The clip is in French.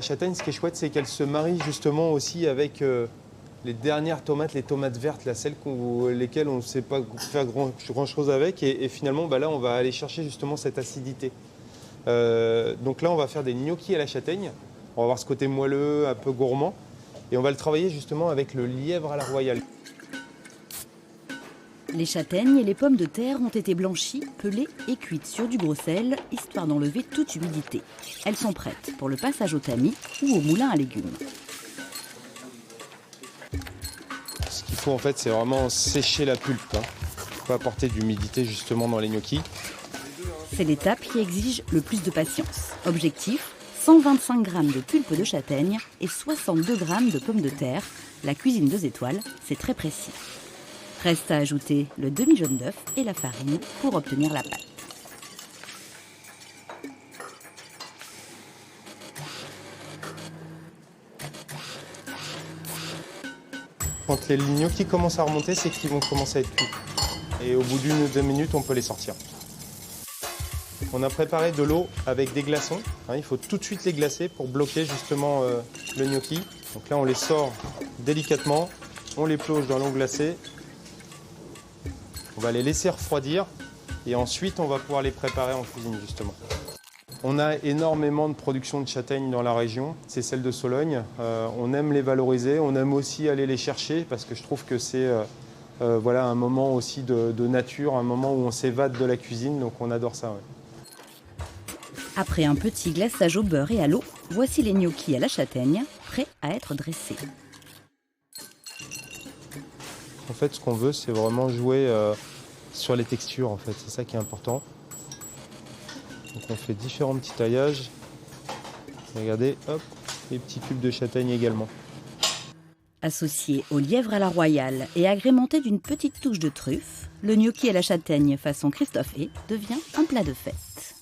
châtaigne, ce qui est chouette, c'est qu'elle se marie justement aussi avec les dernières tomates, les tomates vertes, là, celles lesquelles on ne sait pas faire grand chose avec. Et finalement, bah là, on va aller chercher justement cette acidité. Donc là, on va faire des gnocchis à la châtaigne. On va avoir ce côté moelleux, un peu gourmand. Et on va le travailler justement avec le lièvre à la royale. Les châtaignes et les pommes de terre ont été blanchies, pelées et cuites sur du gros sel, histoire d'enlever toute humidité. Elles sont prêtes pour le passage au tamis ou au moulin à légumes. Ce qu'il faut en fait, c'est vraiment sécher la pulpe. Il faut pas apporter d'humidité justement dans les gnocchis. C'est l'étape qui exige le plus de patience. Objectif, 125 g de pulpe de châtaigne et 62 g de pommes de terre. La cuisine 2 étoiles, c'est très précis. Reste à ajouter le demi-jaune d'œuf et la farine pour obtenir la pâte. Quand les gnocchis commencent à remonter, c'est qu'ils vont commencer à être cuits. Et au bout d'une ou 2 minutes, on peut les sortir. On a préparé de l'eau avec des glaçons. Il faut tout de suite les glacer pour bloquer justement le gnocchi. Donc là, on les sort délicatement, on les plonge dans l'eau glacée. On va les laisser refroidir et ensuite on va pouvoir les préparer en cuisine justement. On a énormément de production de châtaignes dans la région, c'est celle de Sologne. On aime les valoriser, on aime aussi aller les chercher parce que je trouve que c'est voilà, un moment aussi de nature, un moment où on s'évade de la cuisine, donc on adore ça. Ouais. Après un petit glaçage au beurre et à l'eau, voici les gnocchis à la châtaigne, prêts à être dressés. En fait, ce qu'on veut, c'est vraiment jouer sur les textures, en fait. C'est ça qui est important. Donc on fait différents petits taillages. Regardez, hop, les petits cubes de châtaigne également. Associé au lièvre à la royale et agrémenté d'une petite touche de truffe, le gnocchi à la châtaigne façon Christophe devient un plat de fête.